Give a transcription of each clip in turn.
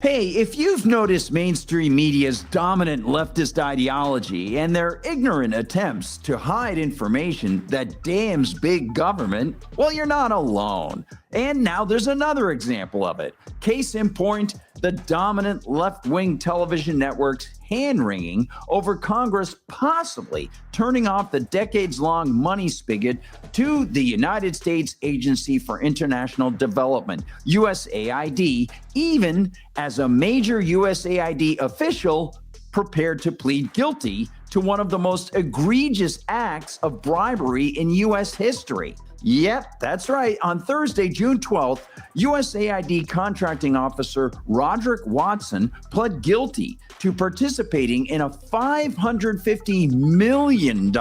Hey, if you've noticed mainstream media's dominant leftist ideology and their ignorant attempts to hide information that damns big government, well, you're not alone. And now there's another example of it. Case in point, the dominant left-wing television network's hand-wringing over Congress possibly turning off the decades-long money spigot to the United States Agency for International Development, USAID, even as a major USAID official prepared to plead guilty to one of the most egregious acts of bribery in U.S. history. Yep, that's right. On Thursday, June 12th, USAID contracting officer Roderick Watson pled guilty to participating in a $550 million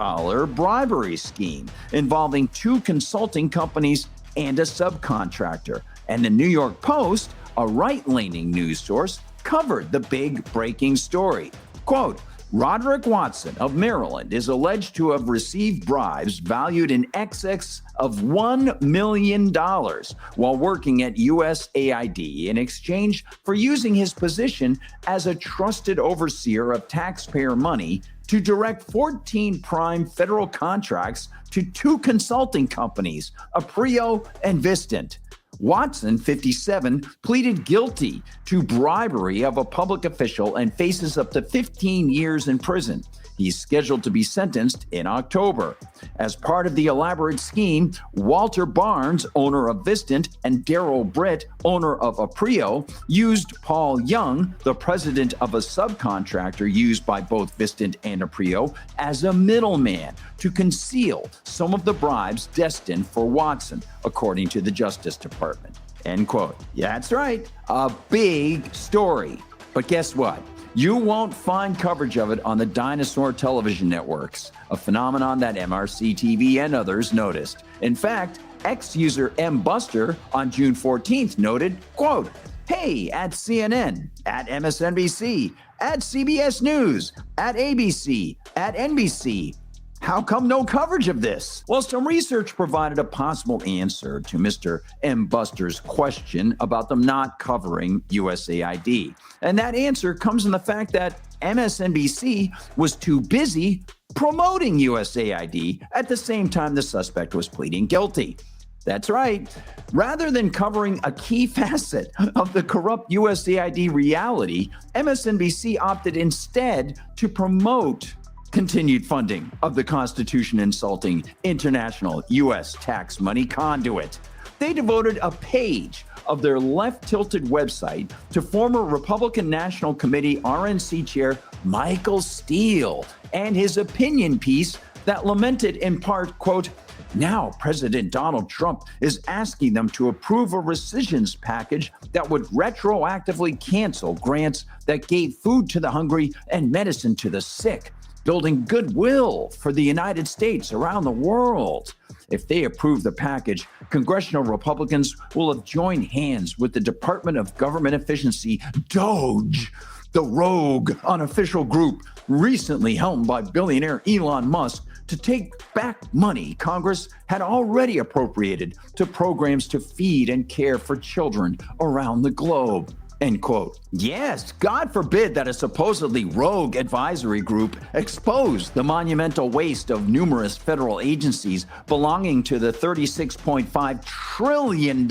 bribery scheme involving two consulting companies and a subcontractor. And the New York Post, a right-leaning news source, covered the big breaking story. Quote, Roderick Watson of Maryland is alleged to have received bribes valued in excess of $1 million while working at USAID in exchange for using his position as a trusted overseer of taxpayer money to direct 14 prime federal contracts to two consulting companies, Aprio and Vistant. Watson, 57, pleaded guilty to bribery of a public official and faces up to 15 years in prison. He's scheduled to be sentenced in October. As part of the elaborate scheme, Walter Barnes, owner of Vistant, and Daryl Britt, owner of Aprio, used Paul Young, the president of a subcontractor used by both Vistant and Aprio, as a middleman to conceal some of the bribes destined for Watson, according to the Justice Department. End quote. Yeah, that's right. A big story. But guess what? You won't find coverage of it on the dinosaur television networks, a phenomenon that MRC-TV and others noticed. In fact, ex-user MBuster on June 14th noted, quote, hey, at CNN, at MSNBC, at CBS News, at ABC, at NBC, how come no coverage of this? Well, some research provided a possible answer to Mr. MBuster's question about them not covering USAID. And that answer comes in the fact that MSNBC was too busy promoting USAID at the same time the suspect was pleading guilty. That's right. Rather than covering a key facet of the corrupt USAID reality, MSNBC opted instead to promote continued funding of the Constitution-insulting international U.S. tax money conduit. They devoted a page of their left-tilted website to former Republican National Committee RNC chair Michael Steele and his opinion piece that lamented in part, quote, now President Donald Trump is asking them to approve a rescissions package that would retroactively cancel grants that gave food to the hungry and medicine to the sick, building goodwill for the United States around the world. If they approve the package, congressional Republicans will have joined hands with the Department of Government Efficiency, DOGE, the rogue unofficial group recently helmed by billionaire Elon Musk, to take back money Congress had already appropriated to programs to feed and care for children around the globe. End quote. Yes, God forbid that a supposedly rogue advisory group expose the monumental waste of numerous federal agencies belonging to the $36.5 trillion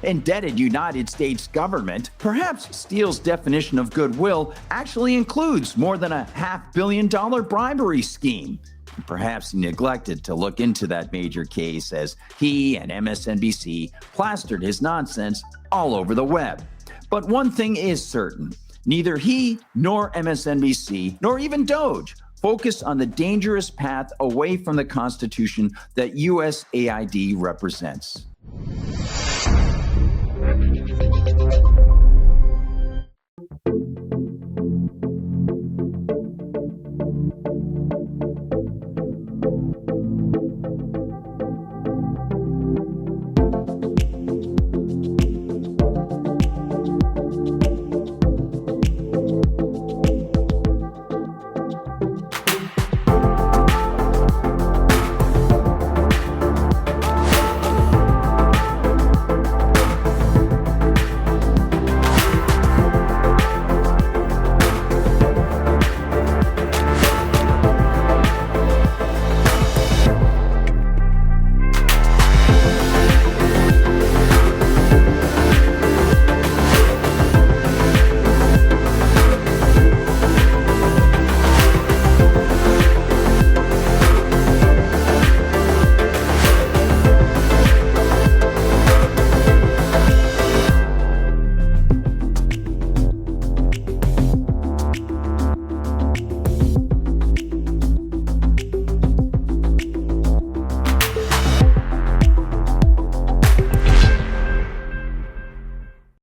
indebted United States government. Perhaps Steele's definition of goodwill actually includes more than a $500 million bribery scheme. Perhaps he neglected to look into that major case as he and MSNBC plastered his nonsense all over the web. But one thing is certain, neither he nor MSNBC, nor even DOGE, focus on the dangerous path away from the Constitution that USAID represents.